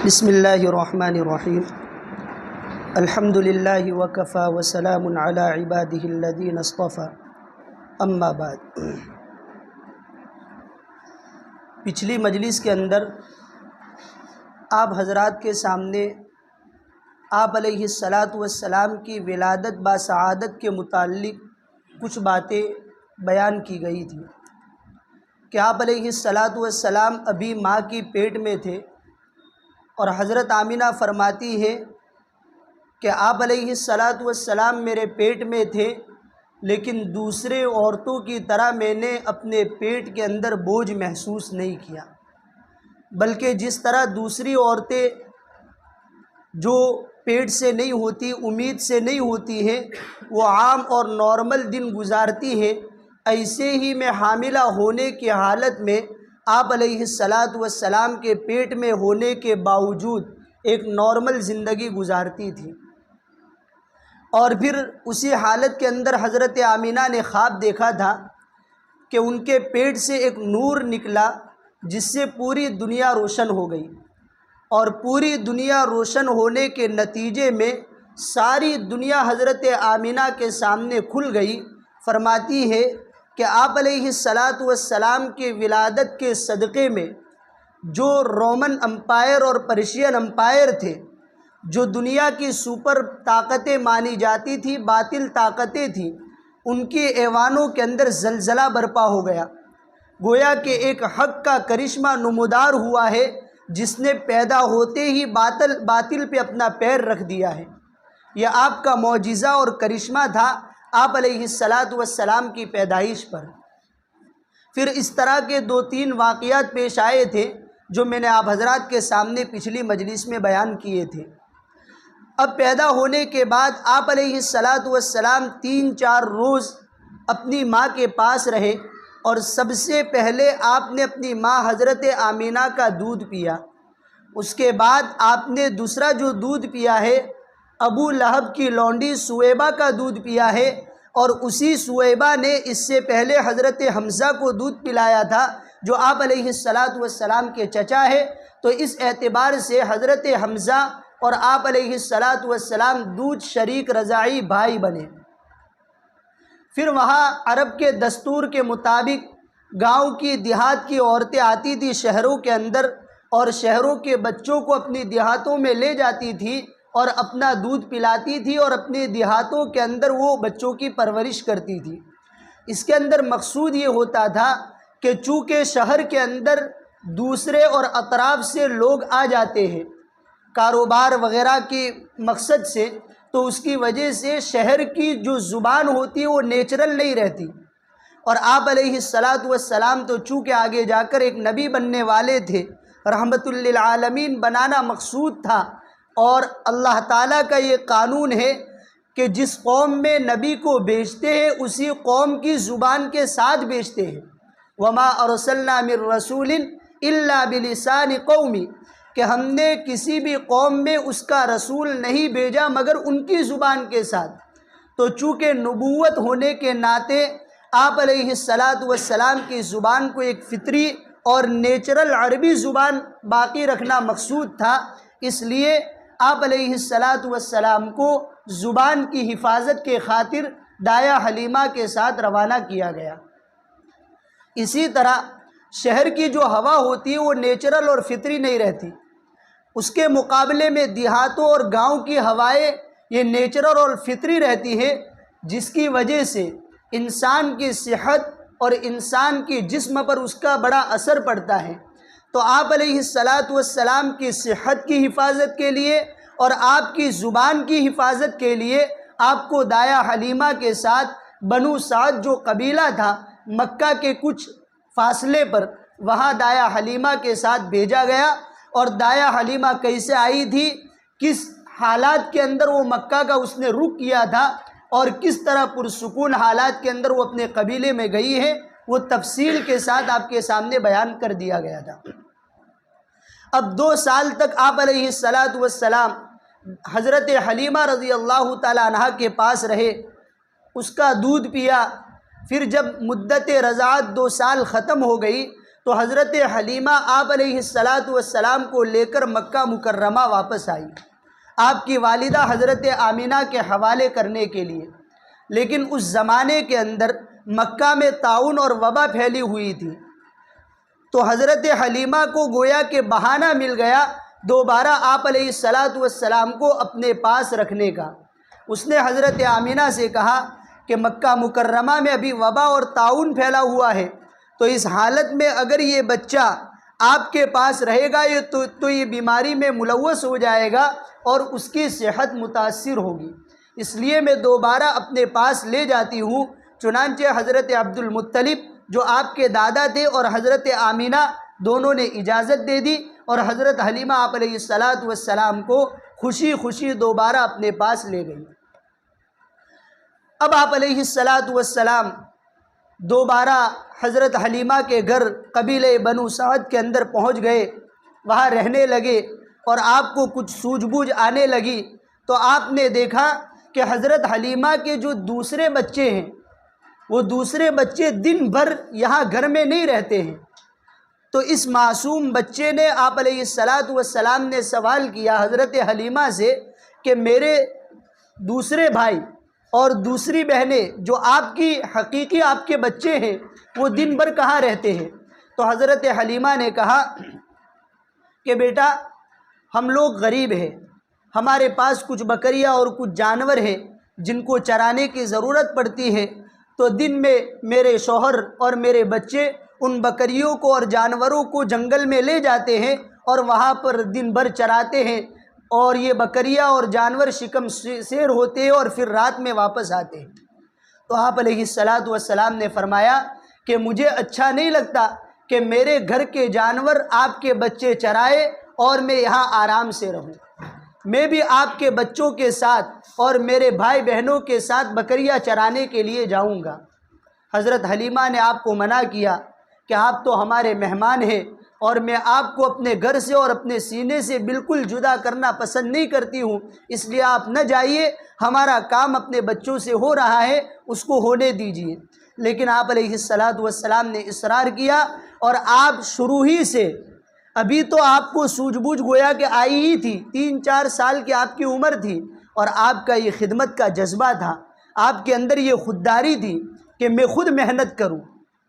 بسم اللہ الرحمن الرحیم الحمد للہ وکفی وسلام علی عبادہ الذین اصطفی اما بعد۔ پچھلی مجلس کے اندر آپ حضرات کے سامنے آپ علیہ السلام کی ولادت با سعادت کے متعلق کچھ باتیں بیان کی گئی تھی کہ آپ علیہ السلام ابھی ماں کی پیٹ میں تھے، اور حضرت آمینہ فرماتی ہے کہ آپ علیہ السلام میرے پیٹ میں تھے، لیکن دوسرے عورتوں کی طرح میں نے اپنے پیٹ کے اندر بوجھ محسوس نہیں کیا، بلکہ جس طرح دوسری عورتیں جو پیٹ سے نہیں ہوتی، امید سے نہیں ہوتی ہیں، وہ عام اور نارمل دن گزارتی ہیں، ایسے ہی میں حاملہ ہونے کی حالت میں آپ علیہ السلام کے پیٹ میں ہونے کے باوجود ایک نارمل زندگی گزارتی تھی۔ اور پھر اسی حالت کے اندر حضرت آمینہ نے خواب دیکھا تھا کہ ان کے پیٹ سے ایک نور نکلا جس سے پوری دنیا روشن ہو گئی، اور پوری دنیا روشن ہونے کے نتیجے میں ساری دنیا حضرت آمینہ کے سامنے کھل گئی۔ فرماتی ہے کہ آپ علیہ السلام کے ولادت کے صدقے میں جو رومن امپائر اور پرشین امپائر تھے، جو دنیا کی سپر طاقتیں مانی جاتی تھی، باطل طاقتیں تھیں، ان کے ایوانوں کے اندر زلزلہ برپا ہو گیا۔ گویا کہ ایک حق کا کرشمہ نمودار ہوا ہے جس نے پیدا ہوتے ہی باطل پہ اپنا پیر رکھ دیا ہے۔ یہ آپ کا معجزہ اور کرشمہ تھا آپ علیہ السلام کی پیدائش پر۔ پھر اس طرح کے 2-3 واقعات پیش آئے تھے جو میں نے آپ حضرات کے سامنے پچھلی مجلس میں بیان کیے تھے۔ اب پیدا ہونے کے بعد آپ علیہ السلام 3-4 روز اپنی ماں کے پاس رہے، اور سب سے پہلے آپ نے اپنی ماں حضرت آمینہ کا دودھ پیا۔ اس کے بعد آپ نے دوسرا جو دودھ پیا ہے ابو لہب کی لونڈی سویبہ کا دودھ پیا ہے، اور اسی سویبہ نے اس سے پہلے حضرت حمزہ کو دودھ پلایا تھا جو آپ علیہ السلام کے چچا ہے۔ تو اس اعتبار سے حضرت حمزہ اور آپ علیہ السلام دودھ شریک رضاعی بھائی بنے۔ پھر وہاں عرب کے دستور کے مطابق گاؤں کی دیہات کی عورتیں آتی تھی شہروں کے اندر، اور شہروں کے بچوں کو اپنی دیہاتوں میں لے جاتی تھی اور اپنا دودھ پلاتی تھی، اور اپنے دیہاتوں کے اندر وہ بچوں کی پرورش کرتی تھی۔ اس کے اندر مقصود یہ ہوتا تھا کہ چونکہ شہر کے اندر دوسرے اور اطراف سے لوگ آ جاتے ہیں کاروبار وغیرہ کے مقصد سے، تو اس کی وجہ سے شہر کی جو زبان ہوتی ہے وہ نیچرل نہیں رہتی، اور آپ علیہ السلام تو چونکہ آگے جا کر ایک نبی بننے والے تھے، رحمت للعالمین بنانا مقصود تھا، اور اللہ تعالیٰ کا یہ قانون ہے کہ جس قوم میں نبی کو بھیجتے ہیں اسی قوم کی زبان کے ساتھ بھیجتے ہیں۔ وما ارسلنا من رسول الا بلسان قومی، کہ ہم نے کسی بھی قوم میں اس کا رسول نہیں بھیجا مگر ان کی زبان کے ساتھ۔ تو چونکہ نبوت ہونے کے ناطے آپ علیہ السلام کی زبان کو ایک فطری اور نیچرل عربی زبان باقی رکھنا مقصود تھا، اس لیے آپ علیہ السلام کو زبان کی حفاظت کے خاطر دایا حلیمہ کے ساتھ روانہ کیا گیا۔ اسی طرح شہر کی جو ہوا ہوتی ہے وہ نیچرل اور فطری نہیں رہتی، اس کے مقابلے میں دیہاتوں اور گاؤں کی ہوائیں یہ نیچرل اور فطری رہتی ہے، جس کی وجہ سے انسان کی صحت اور انسان کی جسم پر اس کا بڑا اثر پڑتا ہے۔ تو آپ علیہ السلام کی صحت کی حفاظت کے لیے اور آپ کی زبان کی حفاظت کے لیے آپ کو دایا حلیمہ کے ساتھ بنو سعد جو قبیلہ تھا مکہ کے کچھ فاصلے پر، وہاں دایا حلیمہ کے ساتھ بھیجا گیا۔ اور دایا حلیمہ کیسے آئی تھی، کس حالات کے اندر وہ مکہ کا اس نے رخ کیا تھا، اور کس طرح پرسکون حالات کے اندر وہ اپنے قبیلے میں گئی ہے، وہ تفصیل کے ساتھ آپ کے سامنے بیان کر دیا گیا تھا۔ اب 2 سال تک آپ علیہ السلام حضرت حلیمہ رضی اللہ تعالی عنہ کے پاس رہے، اس کا دودھ پیا۔ پھر جب مدت رضاعت 2 سال ختم ہو گئی تو حضرت حلیمہ آپ علیہ السلام کو لے کر مکہ مکرمہ واپس آئی آپ کی والدہ حضرت آمینہ کے حوالے کرنے کے لیے۔ لیکن اس زمانے کے اندر مکہ میں طاعون اور وبا پھیلی ہوئی تھی، تو حضرت حلیمہ کو گویا کہ بہانہ مل گیا دوبارہ آپ علیہ السلام کو اپنے پاس رکھنے کا۔ اس نے حضرت آمینہ سے کہا کہ مکہ مکرمہ میں ابھی وبا اور طاعون پھیلا ہوا ہے، تو اس حالت میں اگر یہ بچہ آپ کے پاس رہے گا تو یہ بیماری میں ملوث ہو جائے گا اور اس کی صحت متاثر ہوگی، اس لیے میں دوبارہ اپنے پاس لے جاتی ہوں۔ چنانچہ حضرت عبد المطلب جو آپ کے دادا تھے اور حضرت آمینہ دونوں نے اجازت دے دی، اور حضرت حلیمہ آپ علیہ السلام کو خوشی خوشی دوبارہ اپنے پاس لے گئی۔ اب آپ علیہ السلام دوبارہ حضرت حلیمہ کے گھر قبیلہ بنو سعد کے اندر پہنچ گئے، وہاں رہنے لگے، اور آپ کو کچھ سوجھ بوجھ آنے لگی۔ تو آپ نے دیکھا کہ حضرت حلیمہ کے جو دوسرے بچے ہیں وہ دوسرے بچے دن بھر یہاں گھر میں نہیں رہتے ہیں۔ تو اس معصوم بچے نے آپ علیہ السلام نے سوال کیا حضرت حلیمہ سے کہ میرے دوسرے بھائی اور دوسری بہنیں جو آپ کی حقیقی آپ کے بچے ہیں وہ دن بھر کہاں رہتے ہیں؟ تو حضرت حلیمہ نے کہا کہ بیٹا ہم لوگ غریب ہیں، ہمارے پاس کچھ بکریاں اور کچھ جانور ہیں جن کو چرانے کی ضرورت پڑتی ہے، تو دن میں میرے شوہر اور میرے بچے ان بکریوں کو اور جانوروں کو جنگل میں لے جاتے ہیں اور وہاں پر دن بھر چراتے ہیں، اور یہ بکریاں اور جانور شکم سیر ہوتے ہیں اور پھر رات میں واپس آتے ہیں۔ تو آپ علیہ السلام نے فرمایا کہ مجھے اچھا نہیں لگتا کہ میرے گھر کے جانور آپ کے بچے چرائے اور میں یہاں آرام سے رہوں، میں بھی آپ کے بچوں کے ساتھ اور میرے بھائی بہنوں کے ساتھ بکریاں چرانے کے لیے جاؤں گا۔ حضرت حلیمہ نے آپ کو منع کیا کہ آپ تو ہمارے مہمان ہیں اور میں آپ کو اپنے گھر سے اور اپنے سینے سے بالکل جدا کرنا پسند نہیں کرتی ہوں، اس لیے آپ نہ جائیے، ہمارا کام اپنے بچوں سے ہو رہا ہے، اس کو ہونے دیجیے۔ لیکن آپ علیہ السلام نے اصرار کیا، اور آپ شروع ہی سے، ابھی تو آپ کو سوجھ بوجھ گویا کہ آئی ہی تھی، 3-4 سال کی آپ کی عمر تھی، اور آپ کا یہ خدمت کا جذبہ تھا، آپ کے اندر یہ خودداری تھی کہ میں خود محنت کروں۔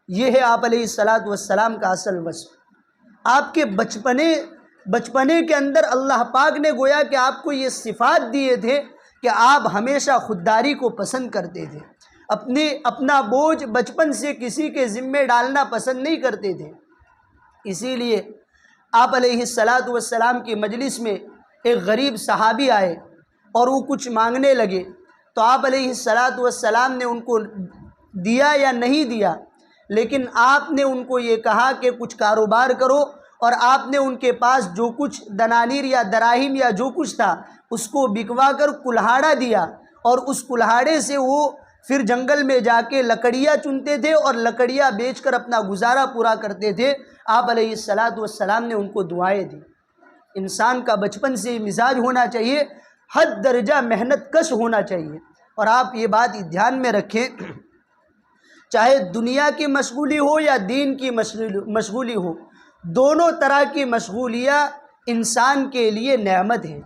یہ ہے آپ علیہ السلام کا اصل وصف۔ آپ کے بچپنے کے اندر اللہ پاک نے گویا کہ آپ کو یہ صفات دیے تھے کہ آپ ہمیشہ خودداری کو پسند کرتے تھے، اپنا بوجھ بچپن سے کسی کے ذمے ڈالنا پسند نہیں کرتے تھے۔ اسی لیے آپ علیہ السلام کی مجلس میں ایک غریب صحابی آئے اور وہ کچھ مانگنے لگے، تو آپ علیہ السلام نے ان کو دیا یا نہیں دیا، لیکن آپ نے ان کو یہ کہا کہ کچھ کاروبار کرو، اور آپ نے ان کے پاس جو کچھ دنانیر یا دراہیم یا جو کچھ تھا اس کو بکوا کر کلہاڑا دیا، اور اس کلہاڑے سے وہ پھر جنگل میں جا کے لکڑیاں چنتے تھے اور لکڑیاں بیچ کر اپنا گزارا پورا کرتے تھے۔ آپ علیہ السلام نے ان کو دعائیں دی۔ انسان کا بچپن سے یہ مزاج ہونا چاہیے، حد درجہ محنت کش ہونا چاہیے۔ اور آپ یہ بات دھیان میں رکھیں، چاہے دنیا کی مشغولی ہو یا دین کی مشغولی ہو، دونوں طرح کی مشغولیاں انسان کے لیے نعمت ہے،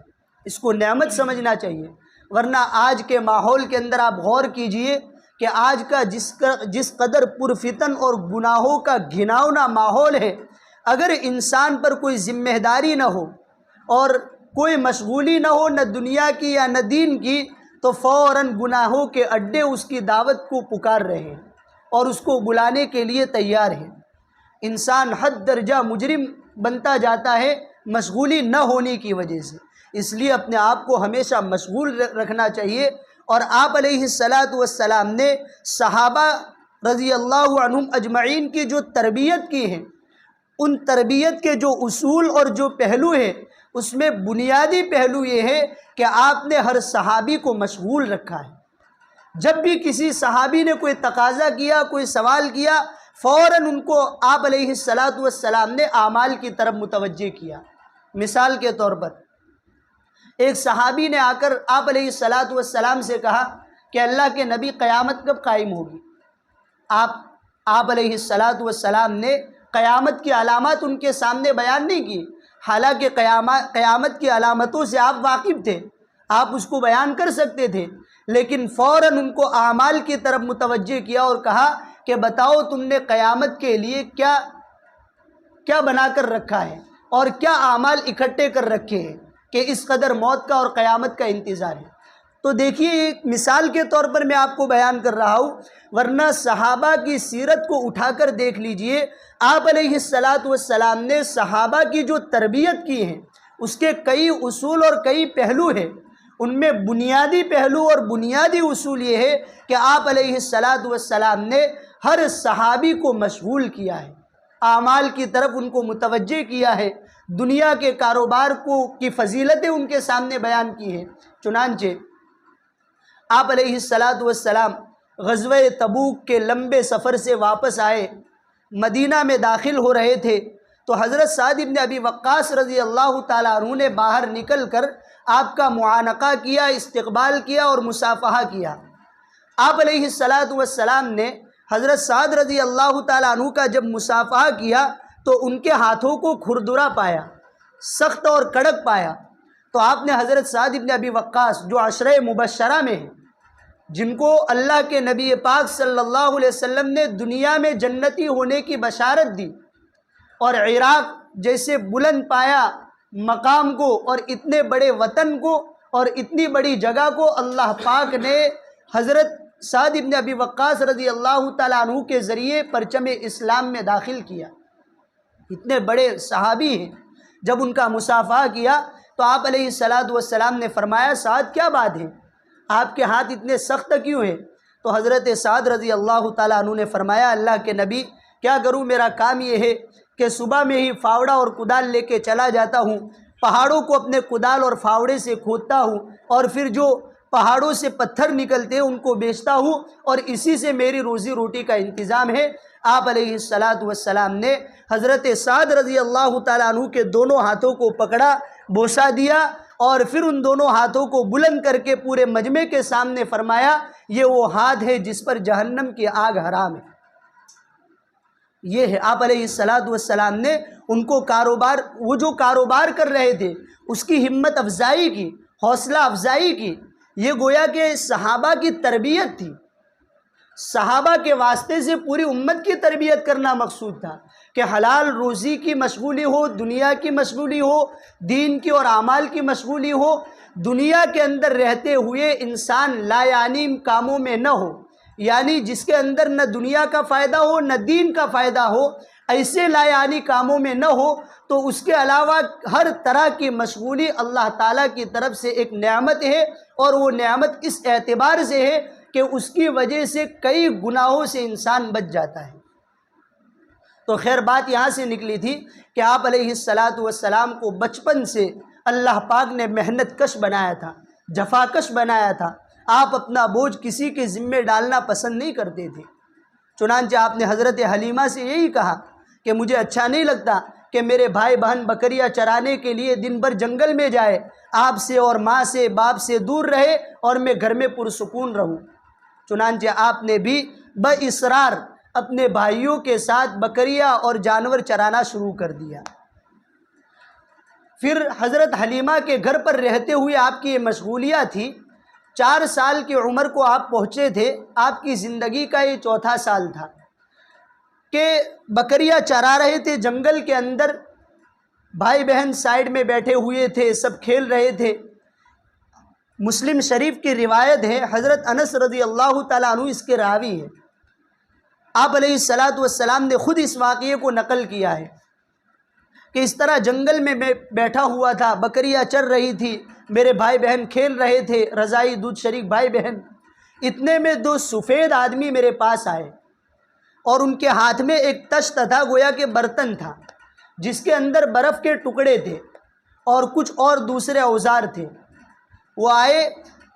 اس کو نعمت سمجھنا چاہیے۔ ورنہ آج کے ماحول کے اندر آپ غور کیجئے کہ آج کا جس قدر پرفتن اور گناہوں کا گھناؤنا ماحول ہے، اگر انسان پر کوئی ذمہ داری نہ ہو اور کوئی مشغولی نہ ہو، نہ دنیا کی یا نہ دین کی، تو فوراً گناہوں کے اڈے اس کی دعوت کو پکار رہے ہیں اور اس کو بلانے کے لیے تیار ہیں۔ انسان حد درجہ مجرم بنتا جاتا ہے مشغولی نہ ہونے کی وجہ سے، اس لیے اپنے آپ کو ہمیشہ مشغول رکھنا چاہیے۔ اور آپ علیہ السلام نے صحابہ رضی اللہ عنہم اجمعین کی جو تربیت کی ہے، ان تربیت کے جو اصول اور جو پہلو ہیں، اس میں بنیادی پہلو یہ ہے کہ آپ نے ہر صحابی کو مشغول رکھا ہے۔ جب بھی کسی صحابی نے کوئی تقاضا کیا، کوئی سوال کیا، فوراً ان کو آپ علیہ السلام نے اعمال کی طرف متوجہ کیا۔ مثال کے طور پر ایک صحابی نے آ کر آپ علیہ السلام سے کہا کہ اللہ کے نبی قیامت کب قائم ہوگی؟ آپ علیہ السلام نے قیامت کی علامات ان کے سامنے بیان نہیں کی، حالانکہ قیامت کی علامتوں سے آپ واقف تھے، آپ اس کو بیان کر سکتے تھے، لیکن فوراً ان کو اعمال کی طرف متوجہ کیا اور کہا کہ بتاؤ تم نے قیامت کے لیے کیا کیا بنا کر رکھا ہے اور کیا اعمال اکٹھے کر رکھے ہیں کہ اس قدر موت کا اور قیامت کا انتظار ہے۔ تو دیکھیے ایک مثال کے طور پر میں آپ کو بیان کر رہا ہوں، ورنہ صحابہ کی سیرت کو اٹھا کر دیکھ لیجئے، آپ علیہ السلام نے صحابہ کی جو تربیت کی ہے اس کے کئی اصول اور کئی پہلو ہیں، ان میں بنیادی پہلو اور بنیادی اصول یہ ہے کہ آپ علیہ السلام نے ہر صحابی کو مشغول کیا ہے، اعمال کی طرف ان کو متوجہ کیا ہے، دنیا کے کاروبار کی فضیلتیں ان کے سامنے بیان کی ہیں۔ چنانچہ آپ علیہ السلام غزوہ تبوک کے لمبے سفر سے واپس آئے، مدینہ میں داخل ہو رہے تھے تو حضرت سعد بن ابی وقاص رضی اللہ تعالیٰ عنہ نے باہر نکل کر آپ کا معانقہ کیا، استقبال کیا اور مصافحہ کیا۔ آپ علیہ السلام نے حضرت سعد رضی اللہ تعالیٰ عنہ کا جب مصافحہ کیا تو ان کے ہاتھوں کو کھردرا پایا، سخت اور کڑک پایا، تو آپ نے حضرت سعد بن ابی وقاص جو عشرہ مبشرہ میں ہیں، جن کو اللہ کے نبی پاک صلی اللہ علیہ وسلم نے دنیا میں جنتی ہونے کی بشارت دی، اور عراق جیسے بلند پایا مقام کو اور اتنے بڑے وطن کو اور اتنی بڑی جگہ کو اللہ پاک نے حضرت سعد بن ابی وقاص رضی اللہ تعالیٰ عنہ کے ذریعے پرچم اسلام میں داخل کیا، اتنے بڑے صحابی ہیں۔ جب ان کا مصافحہ کیا تو آپ علیہ السلام نے فرمایا سعد کیا بات ہے، آپ کے ہاتھ اتنے سخت کیوں ہیں؟ تو حضرت سعد رضی اللہ تعالیٰ عنہ نے فرمایا اللہ کے نبی کیا کروں، میرا کام یہ ہے کہ صبح میں ہی فاوڑا اور کدال لے کے چلا جاتا ہوں، پہاڑوں کو اپنے کدال اور فاوڑے سے کھودتا ہوں اور پھر جو پہاڑوں سے پتھر نکلتے ہیں ان کو بیچتا ہوں اور اسی سے میری روزی روٹی کا انتظام ہے۔ آپ علیہ السلام نے حضرت سعد رضی اللہ تعالیٰ عنہ کے دونوں ہاتھوں کو پکڑا، بوسہ دیا اور پھر ان دونوں ہاتھوں کو بلند کر کے پورے مجمع کے سامنے فرمایا یہ وہ ہاتھ ہے جس پر جہنم کی آگ حرام ہے۔ یہ ہے آپ علیہ السلام نے ان کو وہ جو کاروبار کر رہے تھے اس کی ہمت افزائی کی، حوصلہ افزائی کی۔ یہ گویا کہ صحابہ کی تربیت تھی، صحابہ کے واسطے سے پوری امت کی تربیت کرنا مقصود تھا کہ حلال روزی کی مشغولی ہو، دنیا کی مشغولی ہو، دین کی اور اعمال کی مشغولی ہو، دنیا کے اندر رہتے ہوئے انسان لا یعنی کاموں میں نہ ہو، یعنی جس کے اندر نہ دنیا کا فائدہ ہو نہ دین کا فائدہ ہو، ایسے لا یعنی کاموں میں نہ ہو، تو اس کے علاوہ ہر طرح کی مشغولی اللہ تعالیٰ کی طرف سے ایک نعمت ہے، اور وہ نعمت اس اعتبار سے ہے کہ اس کی وجہ سے کئی گناہوں سے انسان بچ جاتا ہے۔ تو خیر بات یہاں سے نکلی تھی کہ آپ علیہ السلام کو بچپن سے اللہ پاک نے محنت کش بنایا تھا، جفا کش بنایا تھا، آپ اپنا بوجھ کسی کے ذمے ڈالنا پسند نہیں کرتے تھے۔ چنانچہ آپ نے حضرت حلیمہ سے یہی کہا کہ مجھے اچھا نہیں لگتا کہ میرے بھائی بہن بکریاں چرانے کے لیے دن بھر جنگل میں جائے، آپ سے اور ماں سے باپ سے دور رہے اور میں گھر میں پرسکون رہوں۔ چنانچہ آپ نے بھی باصرار اپنے بھائیوں کے ساتھ بکریاں اور جانور چرانا شروع کر دیا۔ پھر حضرت حلیمہ کے گھر پر رہتے ہوئے آپ کی یہ مشغولیاں تھی۔ 4 سال کی عمر کو آپ پہنچے تھے، آپ کی زندگی کا یہ چوتھا سال تھا کہ بکریاں چرا رہے تھے جنگل کے اندر، بھائی بہن سائیڈ میں بیٹھے ہوئے تھے، سب کھیل رہے تھے۔ مسلم شریف کی روایت ہے، حضرت انس رضی اللہ تعالیٰ عنہ اس کے راوی ہیں، آپ علیہ السلام نے خود اس واقعے کو نقل کیا ہے کہ اس طرح جنگل میں میں بیٹھا ہوا تھا، بکریاں چر رہی تھی، میرے بھائی بہن کھیل رہے تھے، رضائی دودھ شریک بھائی بہن، اتنے میں 2 سفید آدمی میرے پاس آئے اور ان کے ہاتھ میں ایک تشت تھا، گویا کہ برتن تھا جس کے اندر برف کے ٹکڑے تھے اور کچھ اور دوسرے اوزار تھے۔ وہ آئے،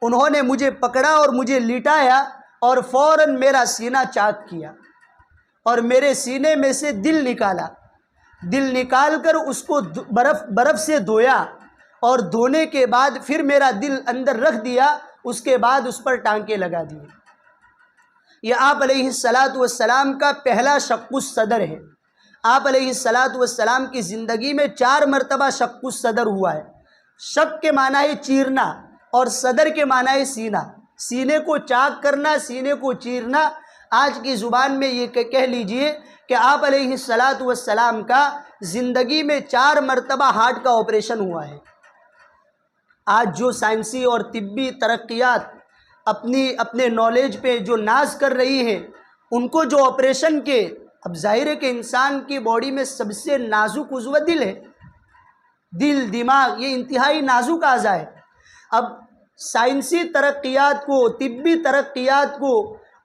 انہوں نے مجھے پکڑا اور مجھے لٹایا اور فوراً میرا سینہ چاک کیا اور میرے سینے میں سے دل نکالا، دل نکال کر اس کو برف سے دھویا اور دھونے کے بعد پھر میرا دل اندر رکھ دیا، اس کے بعد اس پر ٹانکے لگا دیے۔ یہ آپ علیہ السلام کا پہلا شق الصدر ہے۔ آپ علیہ الصلاۃ والسلام کی زندگی میں 4 مرتبہ شق الصدر ہوا ہے۔ شق کے معنی ہے چیرنا اور صدر کے معنی ہے سینہ، سینے کو چاک کرنا، سینے کو چیرنا۔ آج کی زبان میں یہ کہہ لیجئے کہ آپ علیہ الصلاۃ والسلام کا زندگی میں 4 مرتبہ ہارٹ کا آپریشن ہوا ہے۔ آج جو سائنسی اور طبی ترقیات اپنے نالج پہ جو ناز کر رہی ہے، ان کو جو آپریشن کے، اب ظاہر ہے کہ انسان کی باڈی میں سب سے نازک عضو دل ہے، دل دماغ یہ انتہائی نازک اعضاء ہے۔ اب سائنسی ترقیات کو، طبی ترقیات کو،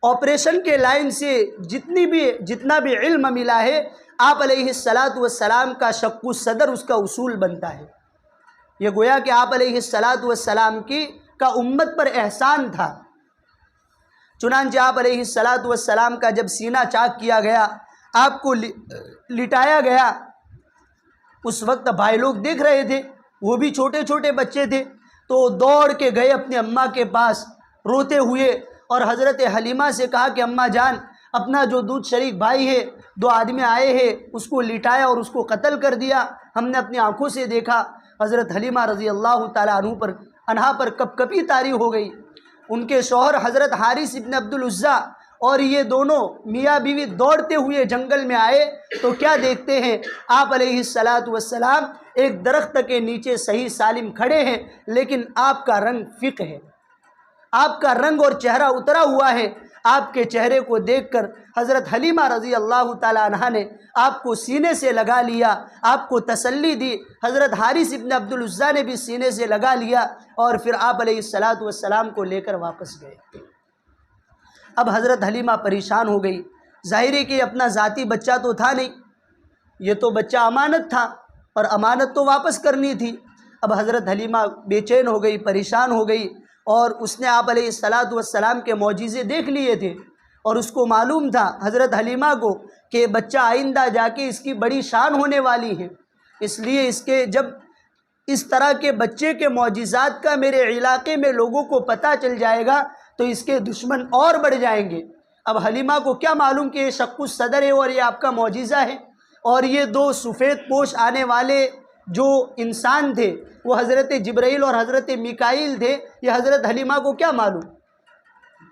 آپریشن کے لائن سے جتنا بھی علم ملا ہے، آپ علیہ الصلاۃ والسلام کا شق الصدر اس کا اصول بنتا ہے۔ یہ گویا کہ آپ علیہ الصلاۃ والسلام کا امت پر احسان تھا۔ چنانچہ آپ علیہ الصلاۃ والسلام کا جب سینہ چاک کیا گیا، آپ کو لٹایا گیا، اس وقت بھائی لوگ دیکھ رہے تھے، وہ بھی چھوٹے چھوٹے بچے تھے، تو دوڑ کے گئے اپنی اماں کے پاس روتے ہوئے، اور حضرت حلیمہ سے کہا کہ اماں جان، اپنا جو دودھ شریک بھائی ہے، 2 آدمی آئے ہیں، اس کو لٹایا اور اس کو قتل کر دیا، ہم نے اپنی آنکھوں سے دیکھا۔ حضرت حلیمہ رضی اللہ تعالیٰ عنہ پر کپ کپی طاری ہو گئی۔ ان کے شوہر حضرت حارث ابن عبد العزیٰ اور یہ دونوں میاں بیوی دوڑتے ہوئے جنگل میں آئے تو کیا دیکھتے ہیں، آپ علیہ الصلاۃ والسلام ایک درخت کے نیچے صحیح سالم کھڑے ہیں، لیکن آپ کا رنگ فق ہے، آپ کا رنگ اور چہرہ اترا ہوا ہے۔ آپ کے چہرے کو دیکھ کر حضرت حلیمہ رضی اللہ تعالیٰ عنہا نے آپ کو سینے سے لگا لیا، آپ کو تسلی دی۔ حضرت حارث ابن عبد العزیٰ نے بھی سینے سے لگا لیا، اور پھر آپ علیہ الصلاۃ والسلام کو لے کر واپس گئے۔ اب حضرت حلیمہ پریشان ہو گئی، ظاہر ہے کہ اپنا ذاتی بچہ تو تھا نہیں، یہ تو بچہ امانت تھا، اور امانت تو واپس کرنی تھی۔ اب حضرت حلیمہ بے چین ہو گئی، پریشان ہو گئی، اور اس نے آپ علیہ الصلاۃ والسلام کے معجزے دیکھ لیے تھے، اور اس کو معلوم تھا حضرت حلیمہ کو کہ بچہ آئندہ جا کے اس کی بڑی شان ہونے والی ہے، اس لیے جب اس طرح کے بچے کے معجزات کا میرے علاقے میں لوگوں کو پتہ چل جائے گا تو اس کے دشمن اور بڑھ جائیں گے۔ اب حلیمہ کو کیا معلوم کہ یہ شق الصدر ہے اور یہ آپ کا معجزہ ہے، اور یہ 2 سفید پوش آنے والے جو انسان تھے وہ حضرت جبرائیل اور حضرت میکائیل تھے، یہ حضرت حلیمہ کو کیا معلوم،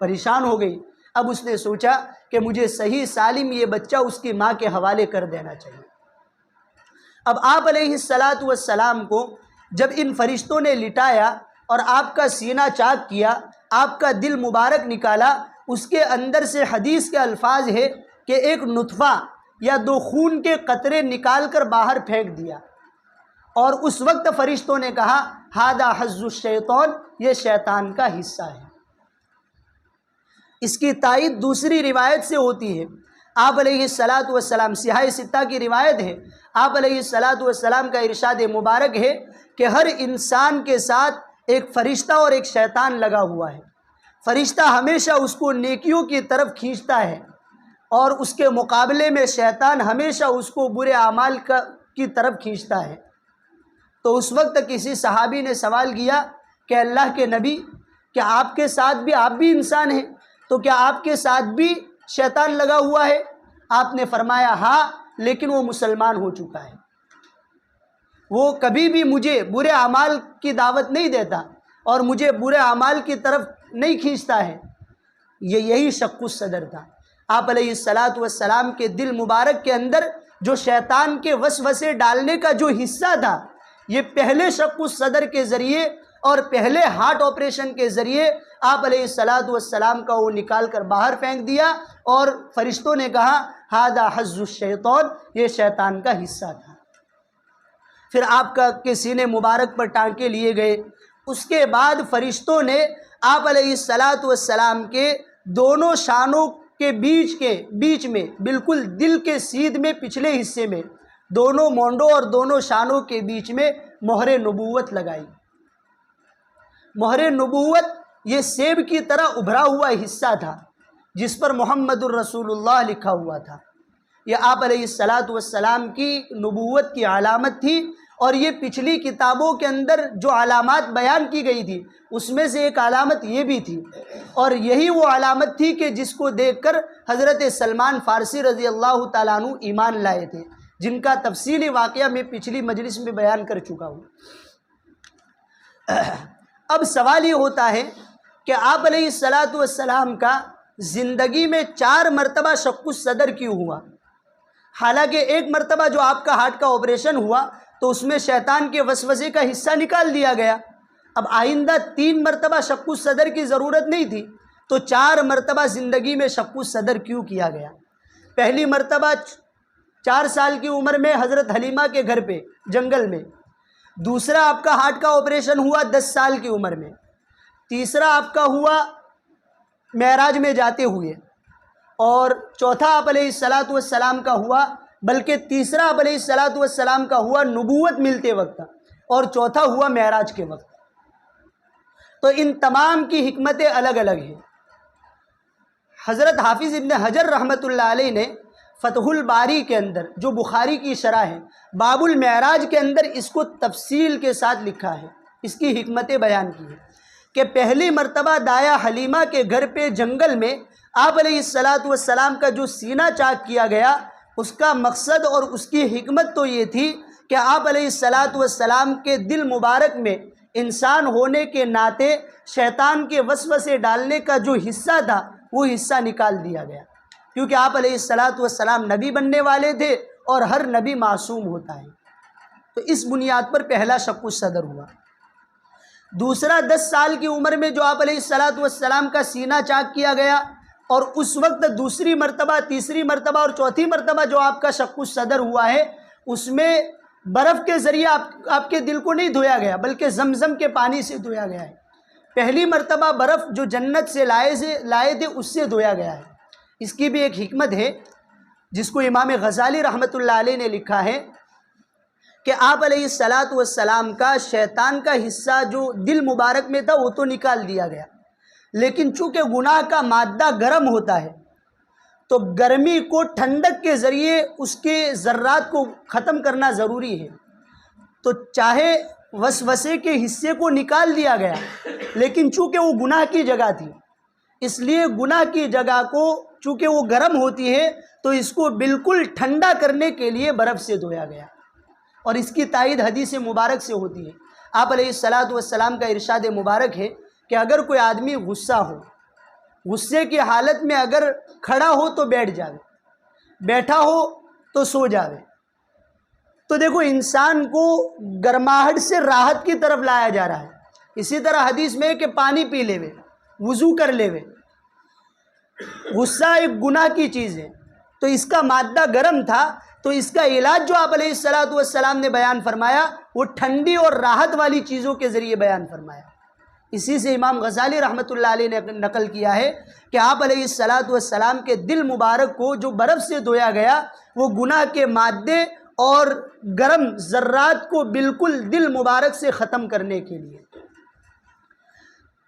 پریشان ہو گئی۔ اب اس نے سوچا کہ مجھے صحیح سالم یہ بچہ اس کی ماں کے حوالے کر دینا چاہیے۔ اب آپ علیہ الصلاۃ والسلام کو جب ان فرشتوں نے لٹایا اور آپ کا سینہ چاک کیا، آپ کا دل مبارک نکالا، اس کے اندر سے حدیث کے الفاظ ہے کہ ایک نطفہ یا 2 خون کے قطرے نکال کر باہر پھینک دیا، اور اس وقت فرشتوں نے کہا ھذا حظ الشیطان، یہ شیطان کا حصہ ہے۔ اس کی تائید دوسری روایت سے ہوتی ہے۔ آپ علیہ الصلاۃ والسلام، صحاح 6 کی روایت ہے، آپ علیہ الصلاۃ والسلام کا ارشاد مبارک ہے کہ ہر انسان کے ساتھ ایک فرشتہ اور ایک شیطان لگا ہوا ہے۔ فرشتہ ہمیشہ اس کو نیکیوں کی طرف کھینچتا ہے، اور اس کے مقابلے میں شیطان ہمیشہ اس کو برے اعمال کی طرف کھینچتا ہے۔ تو اس وقت کسی صحابی نے سوال کیا کہ اللہ کے نبی، کیا آپ کے ساتھ بھی، آپ بھی انسان ہیں، تو کیا آپ کے ساتھ بھی شیطان لگا ہوا ہے؟ آپ نے فرمایا ہاں، لیکن وہ مسلمان ہو چکا ہے، وہ کبھی بھی مجھے برے اعمال کی دعوت نہیں دیتا اور مجھے برے اعمال کی طرف نہیں کھینچتا ہے۔ یہی شق الصدر تھا۔ آپ علیہ الصلاۃ والسلام کے دل مبارک کے اندر جو شیطان کے وسوسے ڈالنے کا جو حصہ تھا، یہ پہلے شق الصدر کے ذریعے اور پہلے ہارٹ آپریشن کے ذریعے آپ علیہ الصلاۃ والسلام کا وہ نکال کر باہر پھینک دیا، اور فرشتوں نے کہا ھذا حظ الشیطان، یہ شیطان کا حصہ تھا۔ پھر آپ کے سینے مبارک پر ٹانکے لیے گئے۔ اس کے بعد فرشتوں نے آپ علیہ الصلاۃ والسلام کے دونوں شانوں کے بیچ میں، بالکل دل کے سیدھ میں پچھلے حصے میں، دونوں مونڈوں اور دونوں شانوں کے بیچ میں مہر نبوت لگائی۔ مہر نبوت یہ سیب کی طرح ابھرا ہوا حصہ تھا جس پر محمد الرسول اللہ لکھا ہوا تھا۔ یہ آپ علیہ الصلاۃ والسلام کی نبوت کی علامت تھی، اور یہ پچھلی کتابوں کے اندر جو علامات بیان کی گئی تھی اس میں سے ایک علامت یہ بھی تھی، اور یہی وہ علامت تھی کہ جس کو دیکھ کر حضرت سلمان فارسی رضی اللہ تعالیٰ عنہ ایمان لائے تھے۔ جن کا تفصیلی واقعہ میں پچھلی مجلس میں بیان کر چکا ہوں۔ اب سوال یہ ہوتا ہے کہ آپ علیہ السلام کا زندگی میں 4 مرتبہ شق الصدر کیوں ہوا؟ حالانکہ ایک مرتبہ جو آپ کا ہارٹ کا آپریشن ہوا تو اس میں شیطان کے وسوسے کا حصہ نکال دیا گیا۔ اب آئندہ 3 مرتبہ شق الصدر کی ضرورت نہیں تھی، تو 4 مرتبہ زندگی میں شق الصدر کیوں کیا گیا؟ پہلی مرتبہ 4 سال کی عمر میں حضرت حلیمہ کے گھر پہ جنگل میں، دوسرا آپ کا ہارٹ کا آپریشن ہوا 10 سال کی عمر میں، تیسرا آپ کا ہوا معراج میں جاتے ہوئے، اور چوتھا آپ علیہ السلام کا ہوا، بلکہ تیسرا آپ علیہ السلام کا ہوا نبوت ملتے وقت، اور چوتھا ہوا معراج کے وقت۔ تو ان تمام کی حکمتیں الگ الگ ہیں۔ حضرت حافظ ابن حجر رحمۃ اللہ علیہ نے فتح الباری کے اندر، جو بخاری کی شرح ہے، باب المعراج کے اندر اس کو تفصیل کے ساتھ لکھا ہے، اس کی حکمتیں بیان کی ہیں کہ پہلی مرتبہ دایا حلیمہ کے گھر پہ جنگل میں آپ علیہ السلام کا جو سینہ چاک کیا گیا، اس کا مقصد اور اس کی حکمت تو یہ تھی کہ آپ علیہ السلام کے دل مبارک میں انسان ہونے کے ناطے شیطان کے وسوسے ڈالنے کا جو حصہ تھا وہ حصہ نکال دیا گیا، کیونکہ آپ علیہ السلام نبی بننے والے تھے اور ہر نبی معصوم ہوتا ہے۔ تو اس بنیاد پر پہلا شق الصدر ہوا۔ دوسرا 10 سال کی عمر میں جو آپ علیہ السلام کا سینہ چاک کیا گیا، اور اس وقت دوسری مرتبہ، تیسری مرتبہ اور چوتھی مرتبہ جو آپ کا شق الصدر ہوا ہے، اس میں برف کے ذریعے آپ کے دل کو نہیں دھویا گیا، بلکہ زمزم کے پانی سے دھویا گیا ہے۔ پہلی مرتبہ برف جو جنت سے لائے تھے اس سے دھویا گیا ہے۔ اس کی بھی ایک حکمت ہے جس کو امام غزالی رحمۃ اللہ علیہ نے لکھا ہے کہ آپ علیہ السلام کا شیطان کا حصہ جو دل مبارک میں تھا وہ تو نکال دیا گیا، لیکن چونکہ گناہ کا مادہ گرم ہوتا ہے تو گرمی کو ٹھنڈک کے ذریعے اس کے ذرات کو ختم کرنا ضروری ہے۔ تو چاہے وسوسے کے حصے کو نکال دیا گیا، لیکن چونکہ وہ گناہ کی جگہ تھی، اس لیے گناہ کی جگہ کو چونکہ وہ گرم ہوتی ہے تو اس کو بالکل ٹھنڈا کرنے کے لیے برف سے دھویا گیا، اور اس کی تائید حدیث مبارک سے ہوتی ہے۔ آپ علیہ السلام کا ارشاد مبارک ہے کہ اگر کوئی آدمی غصہ ہو، غصے کی حالت میں اگر کھڑا ہو تو بیٹھ جاوے، بیٹھا ہو تو سو جاوے۔ تو دیکھو انسان کو گرماہٹ سے راحت کی طرف لایا جا رہا ہے۔ اسی طرح حدیث میں ہے کہ پانی پی لے وے، وضو کر لے وے۔ غصہ ایک گناہ کی چیز ہے، تو اس کا مادہ گرم تھا، تو اس کا علاج جو آپ علیہ السلام نے بیان فرمایا وہ ٹھنڈی اور راحت والی چیزوں کے ذریعے بیان فرمایا۔ اسی سے امام غزالی رحمۃ اللہ علیہ نے نقل کیا ہے کہ آپ علیہ السلام کے دل مبارک کو جو برف سے دھویا گیا وہ گناہ کے مادے اور گرم ذرات کو بالکل دل مبارک سے ختم کرنے کے لیے۔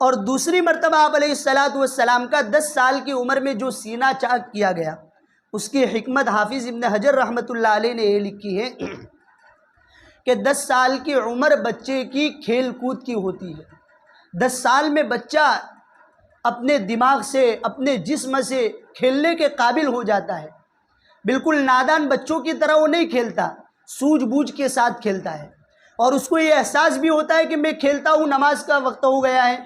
اور دوسری مرتبہ آپ علیہ السلام کا 10 سال کی عمر میں جو سینہ چاک کیا گیا، اس کی حکمت حافظ ابن حجر رحمۃ اللہ علیہ نے یہ لکھی ہے کہ 10 سال کی عمر بچے کی کھیل کود کی ہوتی ہے۔ 10 سال میں بچہ اپنے دماغ سے، اپنے جسم سے کھیلنے کے قابل ہو جاتا ہے۔ بالکل نادان بچوں کی طرح وہ نہیں کھیلتا، سوجھ بوجھ کے ساتھ کھیلتا ہے، اور اس کو یہ احساس بھی ہوتا ہے کہ میں کھیلتا ہوں، نماز کا وقت ہو گیا ہے،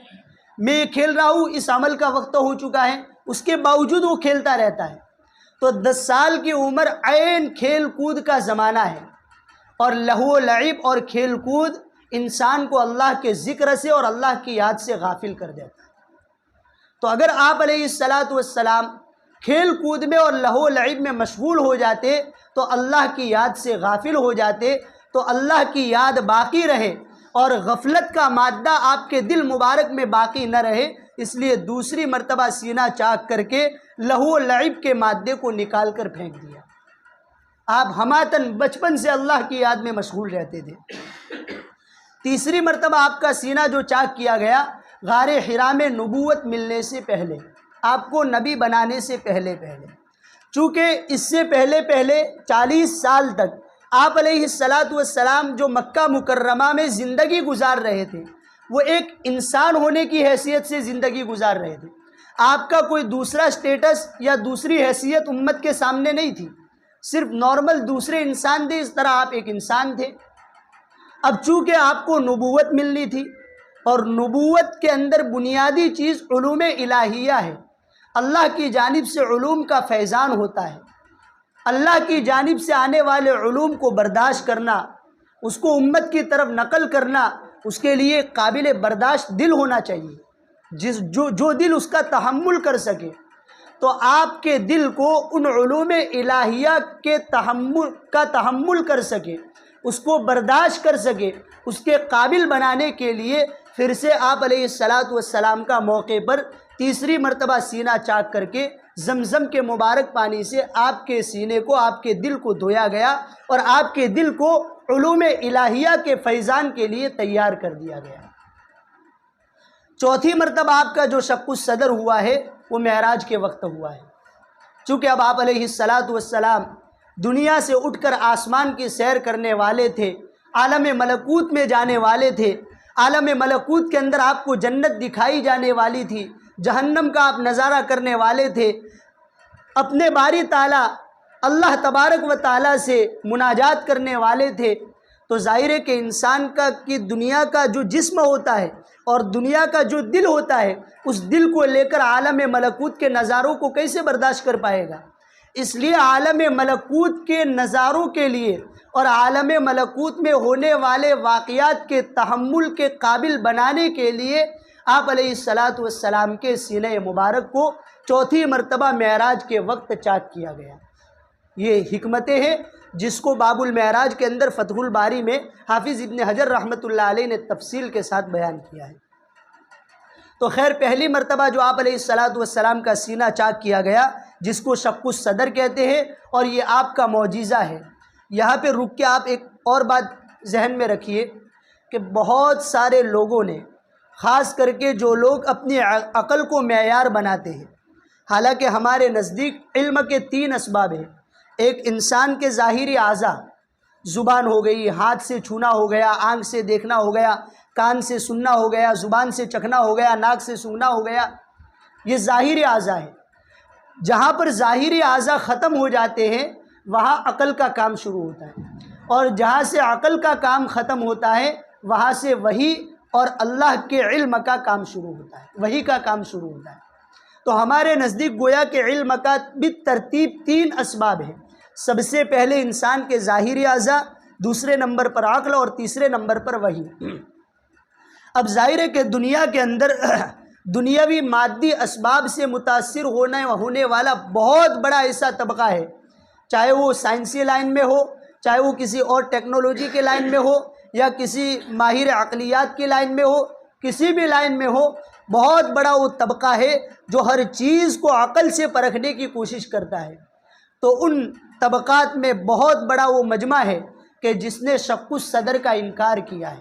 میں یہ کھیل رہا ہوں، اس عمل کا وقت ہو چکا ہے، اس کے باوجود وہ کھیلتا رہتا ہے۔ تو 10 سال کی عمر عین کھیل کود کا زمانہ ہے، اور لہو و لعب اور کھیل کود انسان کو اللہ کے ذکر سے اور اللہ کی یاد سے غافل کر دیتا ہے۔ تو اگر آپ علیہ السلام کھیل کود میں اور لہو و لعب میں مشغول ہو جاتے تو اللہ کی یاد سے غافل ہو جاتے، تو اللہ کی یاد باقی رہے اور غفلت کا مادہ آپ کے دل مبارک میں باقی نہ رہے، اس لیے دوسری مرتبہ سینہ چاک کر کے لہو و لعب کے مادے کو نکال کر پھینک دیا۔ آپ ہماتن بچپن سے اللہ کی یاد میں مشغول رہتے تھے۔ تیسری مرتبہ آپ کا سینہ جو چاک کیا گیا غار حرا میں نبوت ملنے سے پہلے، آپ کو نبی بنانے سے پہلے چونکہ اس سے پہلے 40 سال تک آپ علیہ السلام جو مکہ مکرمہ میں زندگی گزار رہے تھے وہ ایک انسان ہونے کی حیثیت سے زندگی گزار رہے تھے۔ آپ کا کوئی دوسرا سٹیٹس یا دوسری حیثیت امت کے سامنے نہیں تھی، صرف نارمل دوسرے انسان تھے، اس طرح آپ ایک انسان تھے۔ اب چونکہ آپ کو نبوت ملنی تھی، اور نبوت کے اندر بنیادی چیز علوم الہیہ ہے، اللہ کی جانب سے علوم کا فیضان ہوتا ہے، اللہ کی جانب سے آنے والے علوم کو برداشت کرنا، اس کو امت کی طرف نقل کرنا، اس کے لیے قابل برداشت دل ہونا چاہیے، جو دل اس کا تحمل کر سکے۔ تو آپ کے دل کو ان علوم الہیہ کے تحمل کر سکے، اس کو برداشت کر سکے، اس کے قابل بنانے کے لیے پھر سے آپ علیہ السلام کا موقع پر تیسری مرتبہ سینہ چاک کر کے زمزم کے مبارک پانی سے آپ کے سینے کو، آپ کے دل کو دھویا گیا، اور آپ کے دل کو علوم الہیہ کے فیضان کے لیے تیار کر دیا گیا۔ چوتھی مرتبہ آپ کا جو شق الصدر ہوا ہے وہ معراج کے وقت ہوا ہے، چونکہ اب آپ علیہ السلام دنیا سے اٹھ کر آسمان کی سیر کرنے والے تھے، عالم ملکوت میں جانے والے تھے، عالم ملکوت کے اندر آپ کو جنت دکھائی جانے والی تھی، جہنم کا آپ نظارہ کرنے والے تھے، اپنے باری تعالیٰ اللہ تبارک و تعالیٰ سے مناجات کرنے والے تھے۔ تو ظاہر ہے کہ انسان کی دنیا کا جو جسم ہوتا ہے اور دنیا کا جو دل ہوتا ہے، اس دل کو لے کر عالم ملکوت کے نظاروں کو کیسے برداشت کر پائے گا؟ اس لیے عالم ملکوت کے نظاروں کے لیے اور عالم ملکوت میں ہونے والے واقعات کے تحمل کے قابل بنانے کے لیے آپ علیہ السلام کے سینہ مبارک کو چوتھی مرتبہ معراج کے وقت چاک کیا گیا۔ یہ حکمتیں ہیں جس کو باب المعراج کے اندر فتح الباری میں حافظ ابن حجر رحمۃ اللہ علیہ نے تفصیل کے ساتھ بیان کیا ہے۔ تو خیر پہلی مرتبہ جو آپ علیہ السلام کا سینہ چاک کیا گیا، جس کو شق الصدر کہتے ہیں، اور یہ آپ کا معجزہ ہے۔ یہاں پہ رک کے آپ ایک اور بات ذہن میں رکھیے کہ بہت سارے لوگوں نے، خاص کر کے جو لوگ اپنی عقل کو معیار بناتے ہیں، حالانکہ ہمارے نزدیک علم کے 3 اسباب ہیں۔ ایک انسان کے ظاہری اعضاء، زبان ہو گئی، ہاتھ سے چھونا ہو گیا، آنکھ سے دیکھنا ہو گیا، کان سے سننا ہو گیا، زبان سے چکھنا ہو گیا، ناک سے سونگھنا ہو گیا، یہ ظاہری اعضاء ہیں۔ جہاں پر ظاہری اعضاء ختم ہو جاتے ہیں وہاں عقل کا کام شروع ہوتا ہے، اور جہاں سے عقل کا کام ختم ہوتا ہے وہاں سے وحی اور اللہ کے علم کا کام شروع ہوتا ہے، وحی کا کام شروع ہوتا ہے۔ تو ہمارے نزدیک گویا کہ علم کا بالترتیب 3 اسباب ہیں۔ سب سے پہلے انسان کے ظاہری اعضاء، دوسرے نمبر پر عقل، اور تیسرے نمبر پر وحی۔ اب ظاہر ہے کہ دنیا کے اندر دنیاوی مادی اسباب سے متاثر ہونے والا بہت بڑا ایسا طبقہ ہے، چاہے وہ سائنسی لائن میں ہو، چاہے وہ کسی اور ٹیکنالوجی کے لائن میں ہو، یا کسی ماہر عقلیات کی لائن میں ہو، کسی بھی لائن میں ہو، بہت بڑا وہ طبقہ ہے جو ہر چیز کو عقل سے پرکھنے کی کوشش کرتا ہے۔ تو ان طبقات میں بہت بڑا وہ مجمع ہے کہ جس نے شق الصدر کا انکار کیا ہے،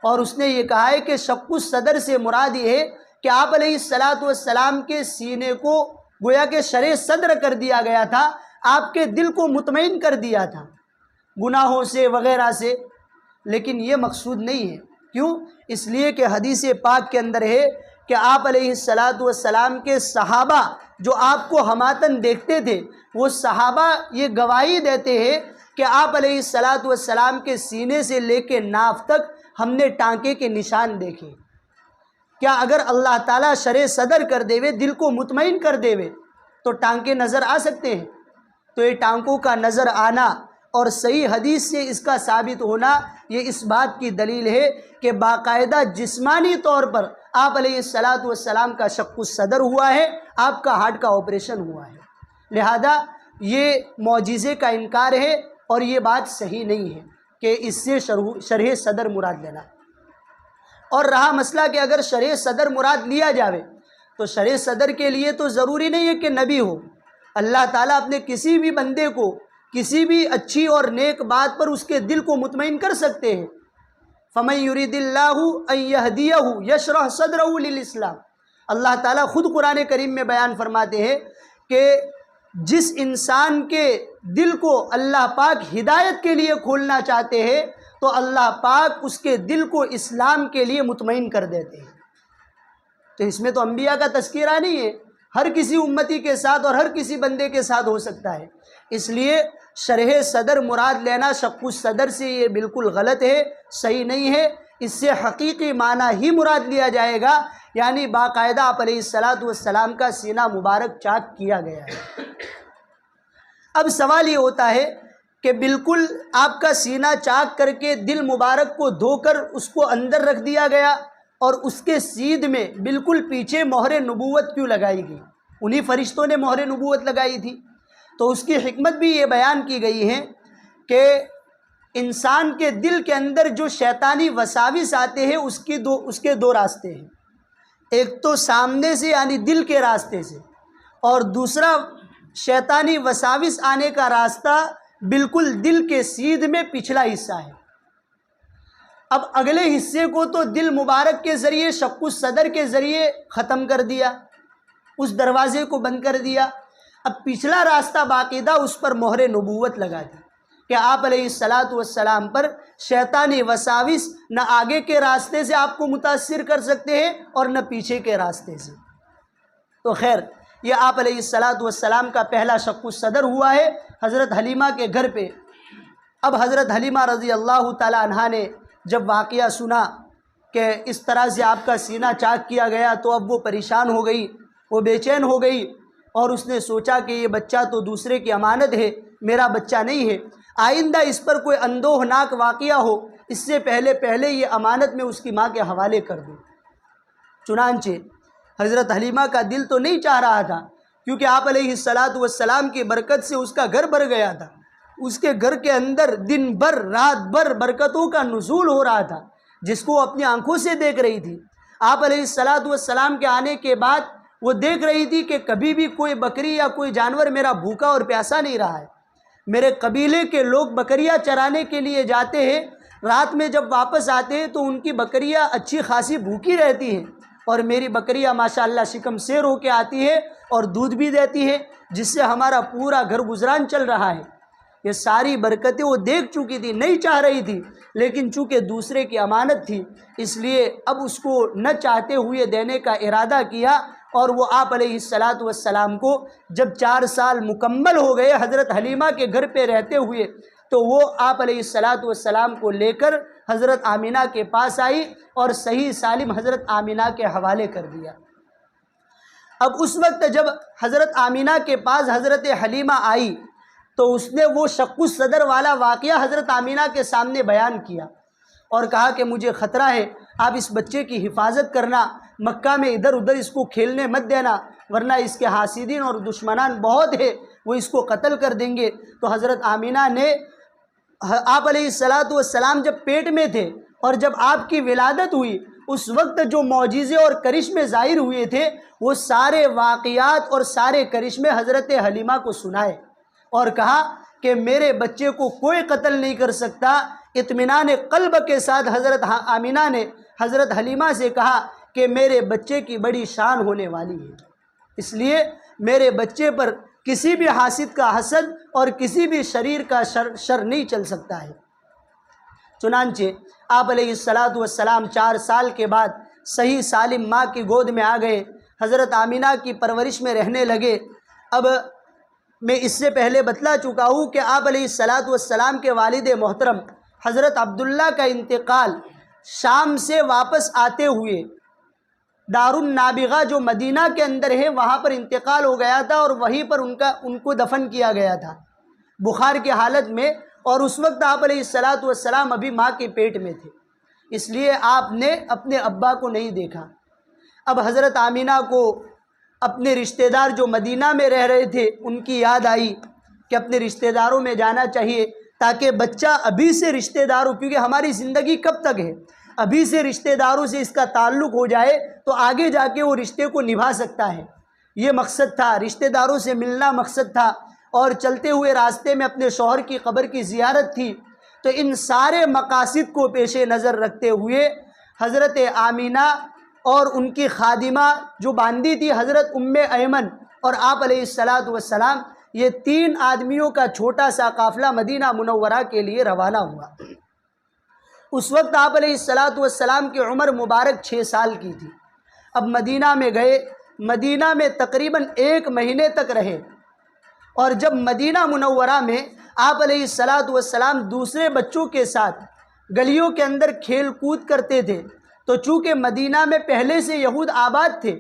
اور اس نے یہ کہا ہے کہ شق الصدر سے مراد یہ ہے کہ آپ علیہ السلام کے سینے کو گویا کہ شرح صدر کر دیا گیا تھا، آپ کے دل کو مطمئن کر دیا تھا گناہوں سے وغیرہ سے، لیکن یہ مقصود نہیں ہے۔ کیوں؟ اس لیے کہ حدیث پاک کے اندر ہے کہ آپ علیہ السلام کے صحابہ جو آپ کو ہماتن دیکھتے تھے، وہ صحابہ یہ گواہی دیتے ہیں کہ آپ علیہ السلام کے سینے سے لے کے ناف تک ہم نے ٹانکے کے نشان دیکھے۔ کیا اگر اللہ تعالیٰ شرح صدر کر دے وے، دل کو مطمئن کر دے وے، تو ٹانکے نظر آ سکتے ہیں؟ تو یہ ٹانکوں کا نظر آنا اور صحیح حدیث سے اس کا ثابت ہونا، یہ اس بات کی دلیل ہے کہ باقاعدہ جسمانی طور پر آپ علیہ السلام کا شق الصدر ہوا ہے، آپ کا ہارٹ کا آپریشن ہوا ہے۔ لہذا یہ معجزے کا انکار ہے، اور یہ بات صحیح نہیں ہے کہ اس سے شرح صدر مراد لینا۔ اور رہا مسئلہ کہ اگر شرح صدر مراد لیا جاوے تو شرح صدر کے لیے تو ضروری نہیں ہے کہ نبی ہو۔ اللہ تعالیٰ اپنے کسی بھی بندے کو کسی بھی اچھی اور نیک بات پر اس کے دل کو مطمئن کر سکتے ہیں۔ فَمَن يُرِدِ اللَّهُ أَن يَهْدِيَهُ يَشْرَحْ صَدْرَهُ لِلْإِسْلَامِ۔ اللہ تعالیٰ خود قرآن کریم میں بیان فرماتے ہیں کہ جس انسان کے دل کو اللہ پاک ہدایت کے لیے کھولنا چاہتے ہیں تو اللہ پاک اس کے دل کو اسلام کے لیے مطمئن کر دیتے ہیں۔ تو اس میں تو انبیاء کا تذکرہ نہیں ہے، ہر کسی امتی کے ساتھ اور ہر کسی بندے کے ساتھ ہو سکتا ہے۔ اس لیے شرح صدر مراد لینا شق الصدر سے یہ بالکل غلط ہے، صحیح نہیں ہے۔ اس سے حقیقی معنی ہی مراد لیا جائے گا، یعنی باقاعدہ آپ علیہ السلام کا سینہ مبارک چاک کیا گیا ہے۔ اب سوال یہ ہوتا ہے کہ بالکل آپ کا سینہ چاک کر کے دل مبارک کو دھو کر اس کو اندر رکھ دیا گیا اور اس کے سیدھ میں بالکل پیچھے مہر نبوت کیوں لگائی گئی؟ انہی فرشتوں نے مہر نبوت لگائی تھی۔ تو اس کی حکمت بھی یہ بیان کی گئی ہے کہ انسان کے دل کے اندر جو شیطانی وساوس آتے ہیں اس کے دو راستے ہیں، ایک تو سامنے سے یعنی دل کے راستے سے، اور دوسرا شیطانی وساوس آنے کا راستہ بالکل دل کے سیدھ میں پچھلا حصہ ہے۔ اب اگلے حصے کو تو دل مبارک کے ذریعے شق الصدر کے ذریعے ختم کر دیا، اس دروازے کو بند کر دیا۔ اب پچھلا راستہ باقاعدہ اس پر مہر نبوت لگا دی کہ آپ علیہ السلام پر شیطانی وساوس نہ آگے کے راستے سے آپ کو متاثر کر سکتے ہیں اور نہ پیچھے کے راستے سے۔ تو خیر، یہ آپ علیہ السلام کا پہلا شق الصدر ہوا ہے حضرت حلیمہ کے گھر پہ۔ اب حضرت حلیمہ رضی اللہ تعالی عنہا نے جب واقعہ سنا کہ اس طرح سے آپ کا سینہ چاک کیا گیا تو اب وہ پریشان ہو گئی، وہ بے چین ہو گئی، اور اس نے سوچا کہ یہ بچہ تو دوسرے کی امانت ہے، میرا بچہ نہیں ہے، آئندہ اس پر کوئی اندوہناک واقعہ ہو اس سے پہلے یہ امانت میں اس کی ماں کے حوالے کر دوں۔ چنانچہ حضرت حلیمہ کا دل تو نہیں چاہ رہا تھا، کیونکہ آپ علیہ السلام کی برکت سے اس کا گھر بھر گیا تھا، اس کے گھر کے اندر دن بھر رات بھر برکتوں کا نزول ہو رہا تھا، جس کو اپنی آنکھوں سے دیکھ رہی تھی۔ آپ علیہ السلام کے آنے کے بعد وہ دیکھ رہی تھی کہ کبھی بھی کوئی بکری یا کوئی جانور میرا بھوکا اور پیاسا نہیں رہا ہے۔ میرے قبیلے کے لوگ بکریاں چرانے کے لیے جاتے ہیں، رات میں جب واپس آتے ہیں تو ان کی بکریاں اچھی خاصی بھوکی رہتی ہیں، اور میری بکریاں ماشاءاللہ شکم سیر ہو کے آتی ہے اور دودھ بھی دیتی ہے، جس سے ہمارا پورا گھر گزران چل رہا ہے۔ یہ ساری برکتیں وہ دیکھ چکی تھی، نہیں چاہ رہی تھی، لیکن چونکہ دوسرے کی امانت تھی اس لیے اب اس کو نہ چاہتے ہوئے دینے کا ارادہ کیا، اور وہ آپ علیہ السلام کو جب 4 سال مکمل ہو گئے حضرت حلیمہ کے گھر پہ رہتے ہوئے، تو وہ آپ علیہ السلام کو لے کر حضرت آمینہ کے پاس آئی اور صحیح سالم حضرت آمینہ کے حوالے کر دیا۔ اب اس وقت جب حضرت آمینہ کے پاس حضرت حلیمہ آئی تو اس نے وہ شق الصدر والا واقعہ حضرت آمینہ کے سامنے بیان کیا اور کہا کہ مجھے خطرہ ہے، آپ اس بچے کی حفاظت کرنا، مکہ میں ادھر ادھر اس کو کھیلنے مت دینا، ورنہ اس کے حاسدین اور دشمنان بہت ہیں، وہ اس کو قتل کر دیں گے۔ تو حضرت آمینہ نے آپ علیہ السلام جب پیٹ میں تھے اور جب آپ کی ولادت ہوئی اس وقت جو معجزے اور کرشمے ظاہر ہوئے تھے وہ سارے واقعات اور سارے کرشمے حضرت حلیمہ کو سنائے اور کہا کہ میرے بچے کو کوئی قتل نہیں کر سکتا۔ اطمینان قلب کے ساتھ حضرت آمینہ نے حضرت حلیمہ سے کہا کہ میرے بچے کی بڑی شان ہونے والی ہے، اس لیے میرے بچے پر کسی بھی حاسد کا حسد اور کسی بھی شریر کا شر نہیں چل سکتا ہے۔ چنانچہ آپ علیہ السلام 4 سال کے بعد صحیح سالم ماں کی گود میں آ گئے، حضرت آمینہ کی پرورش میں رہنے لگے۔ اب میں اس سے پہلے بتلا چکا ہوں کہ آپ علیہ السلام کے والد محترم حضرت عبداللہ کا انتقال شام سے واپس آتے ہوئے دار النابغہ جو مدینہ کے اندر ہے وہاں پر انتقال ہو گیا تھا، اور وہیں پر ان کو دفن کیا گیا تھا بخار کی حالت میں، اور اس وقت آپ علیہ السلام ابھی ماں کے پیٹ میں تھے، اس لیے آپ نے اپنے ابا کو نہیں دیکھا۔ اب حضرت آمینہ کو اپنے رشتہ دار جو مدینہ میں رہ رہے تھے ان کی یاد آئی کہ اپنے رشتہ داروں میں جانا چاہیے تاکہ بچہ ابھی سے رشتہ داروں، کیونکہ ہماری زندگی کب تک ہے، ابھی سے رشتہ داروں سے اس کا تعلق ہو جائے تو آگے جا کے وہ رشتے کو نبھا سکتا ہے۔ یہ مقصد تھا، رشتہ داروں سے ملنا مقصد تھا، اور چلتے ہوئے راستے میں اپنے شوہر کی قبر کی زیارت تھی۔ تو ان سارے مقاصد کو پیش نظر رکھتے ہوئے حضرت آمینہ اور ان کی خادمہ جو باندھی تھی حضرت ام ایمن اور آپ علیہ السلام، یہ 3 آدمیوں کا چھوٹا سا قافلہ مدینہ منورہ کے لیے روانہ ہوا۔ اس وقت آپ علیہ السلام کی عمر مبارک 6 سال کی تھی۔ اب مدینہ میں گئے، مدینہ میں تقریباً 1 مہینے تک رہے، اور جب مدینہ منورہ میں آپ علیہ الصلاۃ والسلام دوسرے بچوں کے ساتھ گلیوں کے اندر کھیل کود کرتے تھے، تو چونکہ مدینہ میں پہلے سے یہود آباد تھے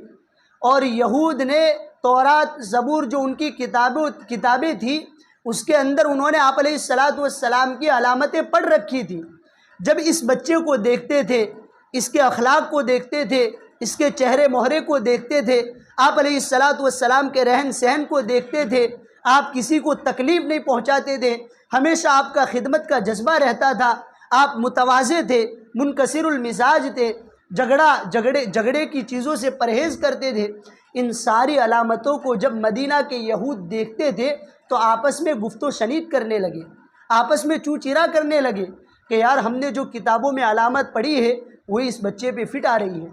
اور یہود نے تورات، زبور جو ان کی کتابیں تھیں، اس کے اندر انہوں نے آپ علیہ الصلاۃ والسلام کی علامتیں پڑھ رکھی تھی۔ جب اس بچے کو دیکھتے تھے، اس کے اخلاق کو دیکھتے تھے، اس کے چہرے مہرے کو دیکھتے تھے، آپ علیہ الصلاۃ والسلام کے رہن سہن کو دیکھتے تھے، آپ کسی کو تکلیف نہیں پہنچاتے تھے، ہمیشہ آپ کا خدمت کا جذبہ رہتا تھا، آپ متواضع تھے، منکسر المزاج تھے، جھگڑے کی چیزوں سے پرہیز کرتے تھے۔ ان ساری علامتوں کو جب مدینہ کے یہود دیکھتے تھے تو آپس میں گفت و شنید کرنے لگے، آپس میں چوچرا کرنے لگے کہ یار ہم نے جو کتابوں میں علامت پڑھی ہے وہی اس بچے پہ فٹ آ رہی ہے۔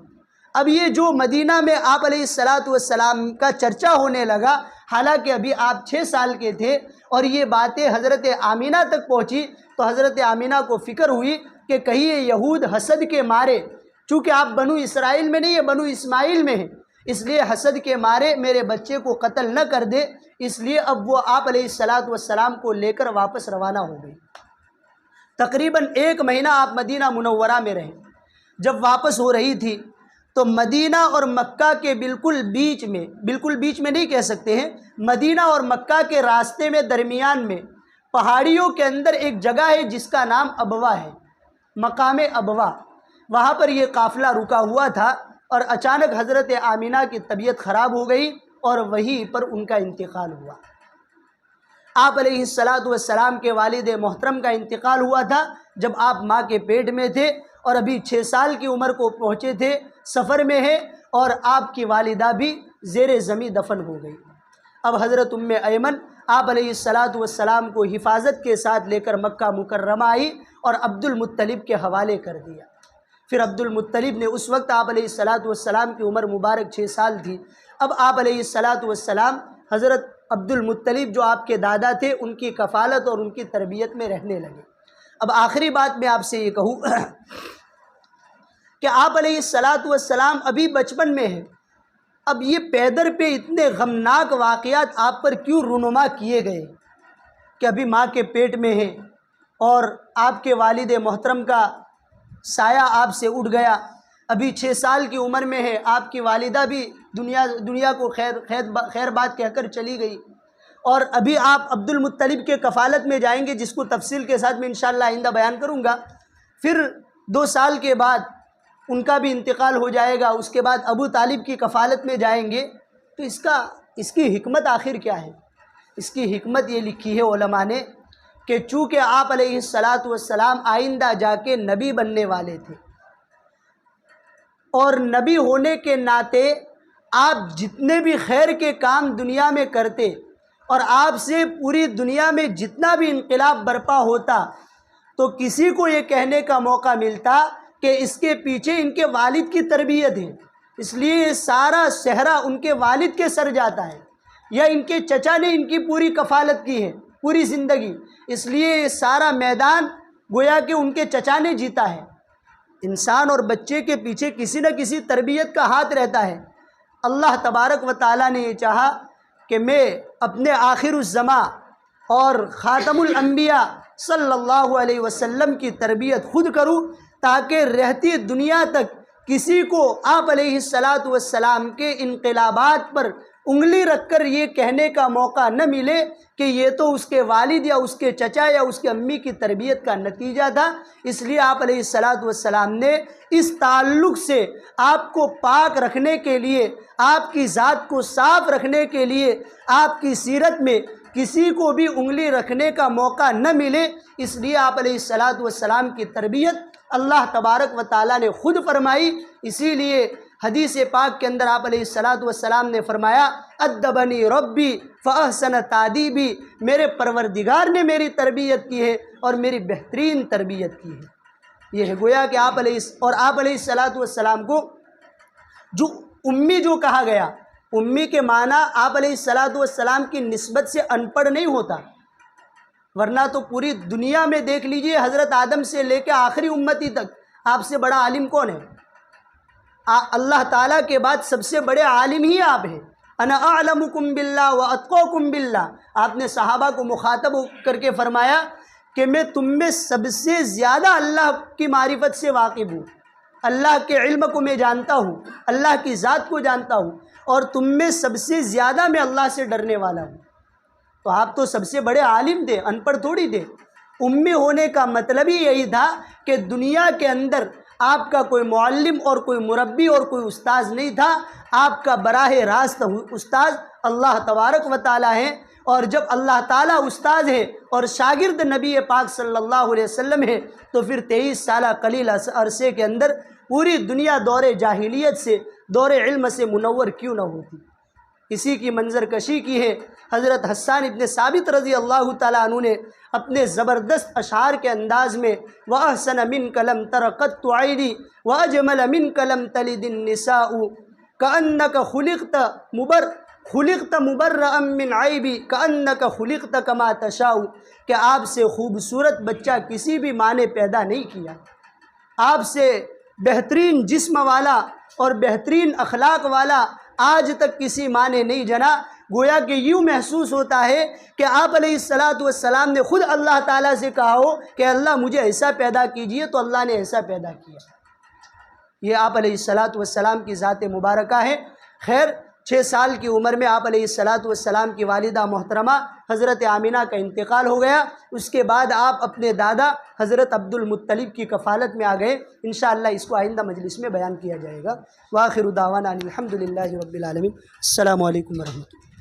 اب یہ جو مدینہ میں آپ علیہ الصلاۃ والسلام کا چرچا ہونے لگا، حالانکہ ابھی آپ 6 سال کے تھے، اور یہ باتیں حضرت آمینہ تک پہنچی تو حضرت آمینہ کو فکر ہوئی کہ کہیں یہ یہود حسد کے مارے، چونکہ آپ بنو اسرائیل میں نہیں ہیں، بنو اسماعیل میں ہیں، اس لیے حسد کے مارے میرے بچے کو قتل نہ کر دے، اس لیے اب وہ آپ علیہ الصلاۃ والسلام کو لے کر واپس روانہ ہو گئی۔ تقریباً 1 مہینہ آپ مدینہ منورہ میں رہے۔ جب واپس ہو رہی تھی تو مدینہ اور مکہ کے بالکل بیچ میں نہیں کہہ سکتے ہیں، مدینہ اور مکہ کے راستے میں درمیان میں پہاڑیوں کے اندر ایک جگہ ہے جس کا نام ابوا ہے، مقام ابوا۔ وہاں پر یہ قافلہ رکا ہوا تھا اور اچانک حضرت آمینہ کی طبیعت خراب ہو گئی اور وہیں پر ان کا انتقال ہوا۔ آپ علیہ الصلاۃ والسلام کے والد محترم کا انتقال ہوا تھا جب آپ ماں کے پیٹ میں تھے اور ابھی 6 سال کی عمر کو پہنچے تھے، سفر میں ہے، اور آپ کی والدہ بھی زیر زمین دفن ہو گئی۔ اب حضرت ام ایمن آپ علیہ الصلاۃ والسلام کو حفاظت کے ساتھ لے کر مکہ مکرمہ آئی اور عبد المطلب کے حوالے کر دیا۔ پھر عبد المطلب نے، اس وقت آپ علیہ الصلاۃ والسلام کی عمر مبارک 6 سال تھی، اب آپ علیہ الصلاۃ والسلام حضرت عبد المطلب جو آپ کے دادا تھے ان کی کفالت اور ان کی تربیت میں رہنے لگے۔ اب آخری بات میں آپ سے یہ کہوں کہ آپ علیہ الصلاۃ والسلام ابھی بچپن میں ہیں، اب یہ پیدر پہ اتنے غمناک واقعات آپ پر کیوں رونما کیے گئے کہ ابھی ماں کے پیٹ میں ہیں اور آپ کے والد محترم کا سایہ آپ سے اٹھ گیا، ابھی 6 سال کی عمر میں ہے، آپ کی والدہ بھی دنیا کو خیر بات کہہ کر چلی گئی، اور ابھی آپ عبد المطلب کے کفالت میں جائیں گے، جس کو تفصیل کے ساتھ میں انشاءاللہ آئندہ بیان کروں گا۔ پھر 2 سال کے بعد ان کا بھی انتقال ہو جائے گا، اس کے بعد ابو طالب کی کفالت میں جائیں گے، تو اس کی حکمت آخر کیا ہے؟ اس کی حکمت یہ لکھی ہے علماء نے کہ چونکہ آپ علیہ الصلاۃ والسلام آئندہ جا کے نبی بننے والے تھے، اور نبی ہونے کے ناطے آپ جتنے بھی خیر کے کام دنیا میں کرتے اور آپ سے پوری دنیا میں جتنا بھی انقلاب برپا ہوتا تو کسی کو یہ کہنے کا موقع ملتا کہ اس کے پیچھے ان کے والد کی تربیت ہے، اس لیے یہ سارا صحرا ان کے والد کے سر جاتا ہے، یا ان کے چچا نے ان کی پوری کفالت کی ہے پوری زندگی، اس لیے یہ سارا میدان گویا کہ ان کے چچا نے جیتا ہے۔ انسان اور بچے کے پیچھے کسی نہ کسی تربیت کا ہاتھ رہتا ہے۔ اللہ تبارک و تعالیٰ نے یہ چاہا کہ میں اپنے آخر الزماں اور خاتم الانبیاء صلی اللہ علیہ وسلم کی تربیت خود کروں، تاکہ رہتی دنیا تک کسی کو آپ علیہ الصلاۃ والسلام کے انقلابات پر انگلی رکھ کر یہ کہنے کا موقع نہ ملے کہ یہ تو اس کے والد یا اس کے چچا یا اس کے امی کی تربیت کا نتیجہ تھا۔ اس لیے آپ علیہ الصلاۃ والسلام نے اس تعلق سے آپ کو پاک رکھنے کے لیے، آپ کی ذات کو صاف رکھنے کے لیے، آپ کی سیرت میں کسی کو بھی انگلی رکھنے کا موقع نہ ملے، اس لیے آپ علیہ الصلاۃ والسلام کی تربیت اللہ تبارک و تعالیٰ نے خود فرمائی۔ اسی لیے حدیث پاک کے اندر آپ علیہ الصلاۃ والسلام نے فرمایا، ادبنی ربی فاحسن تادیبی، میرے پروردگار نے میری تربیت کی ہے اور میری بہترین تربیت کی ہے۔ یہ ہے گویا کہ آپ علیہ الصلاۃ والسلام کو جو امی جو کہا گیا، امی کے معنی آپ علیہ الصلاۃ والسلام کی نسبت سے ان پڑھ نہیں ہوتا، ورنہ تو پوری دنیا میں دیکھ لیجئے حضرت آدم سے لے کے آخری امتی تک آپ سے بڑا عالم کون ہے؟ اللہ تعالیٰ کے بعد سب سے بڑے عالم ہی آپ ہیں، انا اعلمکم باللہ واتقاکم باللہ، آپ نے صحابہ کو مخاطب کر کے فرمایا کہ میں تم میں سب سے زیادہ اللہ کی معرفت سے واقف ہوں، اللہ کے علم کو میں جانتا ہوں، اللہ کی ذات کو جانتا ہوں، اور تم میں سب سے زیادہ میں اللہ سے ڈرنے والا ہوں۔ تو آپ تو سب سے بڑے عالم تھے، ان پڑھ تھوڑی تھے۔ امی ہونے کا مطلب ہی یہی تھا کہ دنیا کے اندر آپ کا کوئی معلم اور کوئی مربی اور کوئی استاذ نہیں تھا، آپ کا براہ راست استاذ اللہ تبارک و تعالیٰ ہے۔ اور جب اللہ تعالیٰ استاذ ہے اور شاگرد نبی پاک صلی اللہ علیہ وسلم ہے، تو پھر 23 سالہ قلیل عرصے کے اندر پوری دنیا دور جاہلیت سے، دور علم سے منور کیوں نہ ہوتی۔ اسی کی منظر کشی کی ہے حضرت حسان ابن ثابت رضی اللہ تعالیٰ عنہ نے اپنے زبردست اشعار کے انداز میں وَأَحْسَنَ مِنْكَ لَمْ تَرَ قَطُّ عَيْنِي وَأَجْمَلَ مِنْكَ لَمْ تَلِدِ النِّسَاءُ كَأَنَّكَ خُلِقْتَ مُبَرَّأً مِّنْ عَيْبِ كَأَنَّكَ خُلِقْتَ كَمَا تَشَاءُ، کہ آپ سے خوبصورت بچہ کسی بھی ماں نے پیدا نہیں کیا، آپ سے بہترین جسم والا اور بہترین اخلاق والا آج تک کسی ماں نے نہیں جنا۔ گویا کہ یوں محسوس ہوتا ہے کہ آپ علیہ السلام نے خود اللہ تعالیٰ سے کہا ہو کہ اللہ مجھے ایسا پیدا کیجئے، تو اللہ نے ایسا پیدا کیا۔ یہ آپ علیہ السلام کی ذات مبارکہ ہے۔ خیر، 6 سال کی عمر میں آپ علیہ السلام کی والدہ محترمہ حضرت آمینہ کا انتقال ہو گیا۔ اس کے بعد آپ اپنے دادا حضرت عبد المطلب کی کفالت میں آ گئے۔ انشاءاللہ اس کو آئندہ مجلس میں بیان کیا جائے گا۔ وآخر دعوانا ان الحمد للہ رب العالمین۔ السلام علیکم ورحمۃ اللہ۔